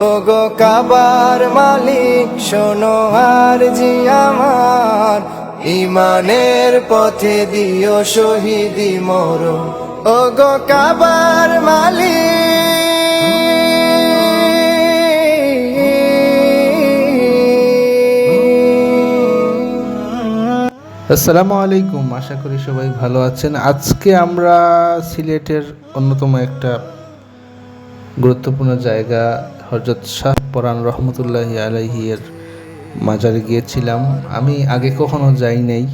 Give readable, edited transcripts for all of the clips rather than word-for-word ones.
ওগো কাবার মালিক শোনো আর জি আমার, ইমানের পথে দিও শহীদি মরণ। ওগো কাবার মালিক। আসসালামু আলাইকুম, আশা করি সবাই ভালো আছেন। আজকে আমরা সিলেটের অন্যতম একটা গুরুত্বপূর্ণ জায়গা হযরত শাহ পরাণ রহমতুল্লাহি আলাইহি এর মাজারে গিয়েছিলাম। আমি আগে কখনো যাই নাই,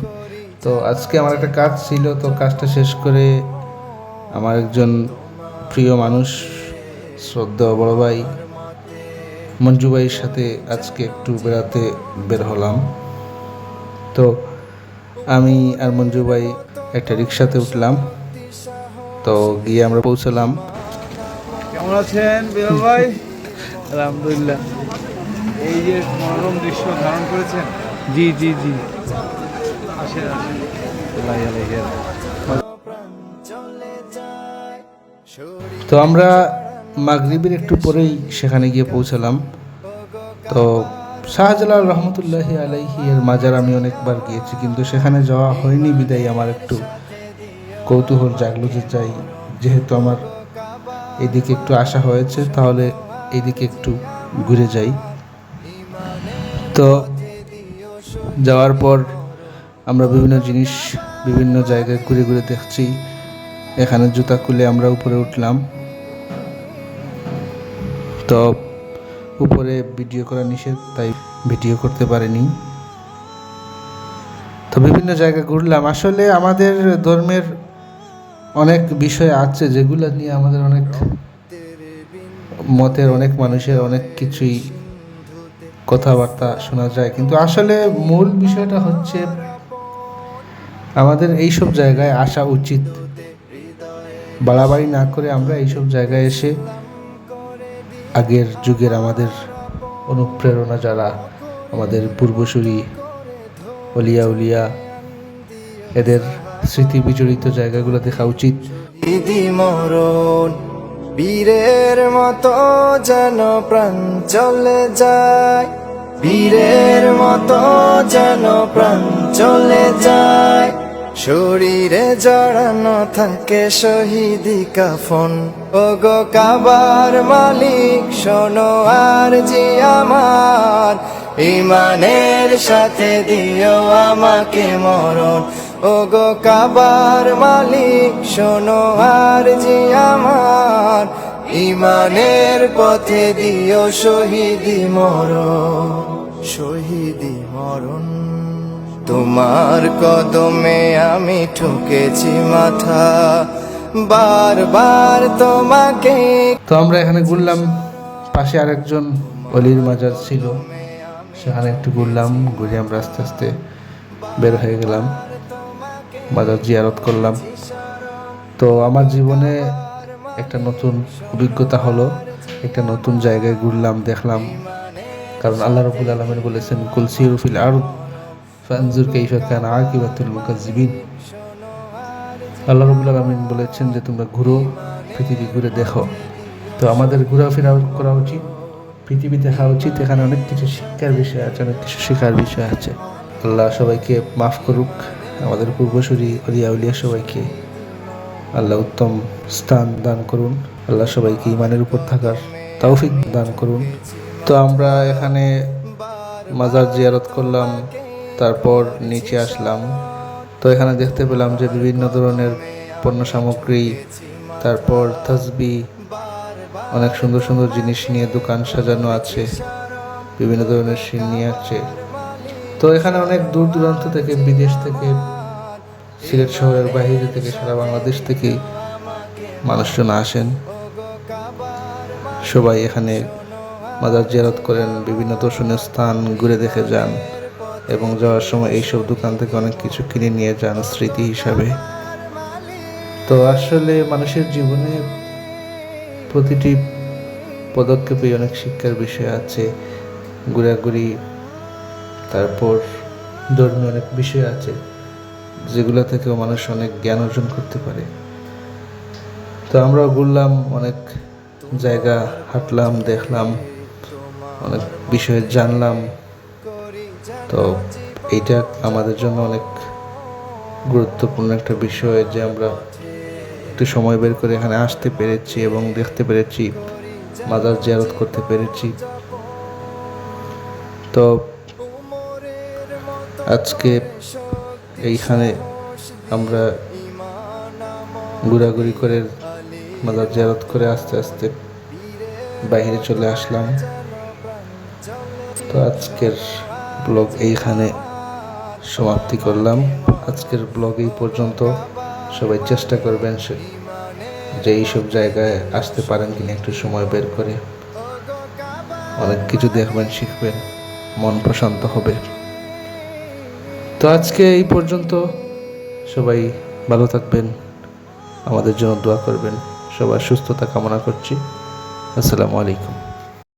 তো আজকে আমার একটা কাজ ছিল, তো কাজটা শেষ করে আমার একজন প্রিয় মানুষ শ্রদ্ধেয় বড় ভাই মঞ্জু ভাইয়ের সাথে আজকে একটু বেড়াতে বের হলাম। তো আমি আর মঞ্জু ভাই একটা রিক্সাতে উঠলাম, তো গিয়ে আমরা পৌঁছলাম। কেমন আছেন বিলাল ভাই? আলহামদুলিল্লাহ। এই যে মনোরম দৃশ্য ধারণ করেছেন। জি জি জি। আসেন আসেন। তো আমরা মাগরিবের একটু পরেই সেখানে গিয়ে পৌঁছলাম। তো শাহজালাল রহমতুল্লাহি আলাইহি এর মাজার আমি অনেকবার গিয়েছি, কিন্তু সেখানে যাওয়া হয়নি বিদায় আমার একটু কৌতূহল জাগলো যে চাই, যেহেতু আমার এদিকে একটু আসা হয়েছে, তাহলে এইদিকে একটু ঘুরে যাই। তো যাওয়ার পর আমরা বিভিন্ন জিনিস বিভিন্ন জায়গায় ঘুরে ঘুরে দেখছি। এখানে জুতা খুলে আমরা উপরে উঠলাম। তো উপরে ভিডিও করা নিষেধ, তাই ভিডিও করতে পারিনি। তো বিভিন্ন জায়গায় ঘুরলাম। আসলে আমাদের ধর্মের অনেক বিষয় আছে যেগুলো নিয়ে আমাদের অনেক মতের অনেক মানুষের অনেক কিছুই কথাবার্তা শোনা যায়, কিন্তু আসলে মূল বিষয়টা হচ্ছে আমাদের এইসব জায়গায় আসা উচিত। বাড়াবাড়ি না করে আমরা এইসব জায়গায় এসে আগের যুগের আমাদের অনুপ্রেরণা যারা আমাদের পূর্বসূরি অলিয়া উলিয়া, এদের স্মৃতি বিজড়িত জায়গাগুলো দেখা উচিত। দিদি মরণ বীরের মতো যেন প্রাণ চলে যায়, বীরের মতো যেন প্রাণ চলে যায়, শরীরে জড়ানো থাকে শহীদি কাফন। ওগো কাবার মালিক শোনো আর জি আমার, ইমানের সাথে দিও আমাকে মরণ। ওগো কাবার মালিক শোনো আর জি আমার, ইমানের পথে দিও শহীদি মরণ, শহীদি মরণ। তোমার কদমে আমি ঠুকেছি মাথা, বারবার তোমাকে। তো আমরা এখানে ঘুরলাম, পাশে আরেকজন অলির মাজার ছিল, সেখানে একটু ঘুরলাম। ঘুরে আমরা আস্তে আস্তে বের হয়ে গেলাম, মাজার জিয়ারত করলাম। তো আমার জীবনে একটা নতুন অভিজ্ঞতা হলো, একটা নতুন জায়গায় ঘুরলাম, দেখলাম। কারণ আল্লাহ রাব্বুল আলামিন বলেছেন, কুল সিরু ফিল আরদ ফানজুর কাইফা কানা আকিবাতুল মুকাজ্জিবিন। আল্লাহ রাব্বুল আলামিন বলেছেন যে তোমরা ঘুরো, পৃথিবী ঘুরে দেখো। তো আমাদের ঘোরাফেরা করা উচিত, পৃথিবী দেখা উচিত। এখানে অনেক কিছু শিক্ষার বিষয় আছে, অনেক কিছু শেখার বিষয় আছে। আল্লাহ সবাইকে মাফ করুক, আমাদের পূর্বসূরি অলিয়া উলিয়া সবাইকে আল্লাহ উত্তম স্থান দান করুন। আল্লাহ সবাইকে ইমানের উপর থাকার তৌফিক দান করুন। তো আমরা এখানে মাজার জিয়ারত করলাম, তারপর নিচে আসলাম। তো এখানে দেখতে পেলাম যে বিভিন্ন ধরনের পণ্য সামগ্রী, তারপর তাসবিহ, অনেক সুন্দর সুন্দর জিনিস নিয়ে দোকান সাজানো আছে, বিভিন্ন ধরনের সিন নিয়ে আছে। তো এখানে অনেক দূর দূরান্ত থেকে, বিদেশ থেকে, সিলেট শহরের বাইরে থেকে, সারা বাংলাদেশ থেকে মানুষজন আসেন। সবাই এখানে মাজার জিয়ারত করেন, বিভিন্ন দর্শনীয় স্থান ঘুরে দেখে যান, এবং যাওয়ার সময় এইসব দোকান থেকে অনেক কিছু কিনে নিয়ে যান স্মৃতি হিসাবে। তো আসলে মানুষের জীবনে প্রতিটি পদক্ষেপে অনেক শিক্ষার বিষয় আছে। ঘোরাঘুরি, তারপর ধর্মীয় অনেক বিষয় আছে যেগুলো থেকেও মানুষ অনেক জ্ঞান অর্জন করতে পারে। তো আমরাও ঘুরলাম, অনেক জায়গা হাঁটলাম, দেখলাম। অনেক বিষয়ে জানলাম। তো এইটা আমাদের জন্য অনেক গুরুত্বপূর্ণ একটা বিষয় যে আমরা একটু সময় বের করে এখানে আসতে পেরেছি এবং দেখতে পেরেছি, মাজার জিয়ারত করতে পেরেছি। তো আজকে এইখানে আমরা ঘোরাঘুরি করে মাজার জিয়ারত করে আস্তে আস্তে বাইরে চলে আসলাম। তো আজকের ব্লগ এইখানে সমাপ্তি করলাম। আজকের ব্লগ এই পর্যন্ত। সবাই চেষ্টা করবেন যে এইসব জায়গায় আসতে পারেন কিনা একটু সময় বের করে। অনেক কিছু দেখবেন, শিখবেন, মন প্রশান্ত হবে। তো আজকে এই পর্যন্ত। সবাই ভালো থাকবেন, আমাদের জন্য দোয়া করবেন। সবার সুস্থতা কামনা করছি। আসসালামু আলাইকুম।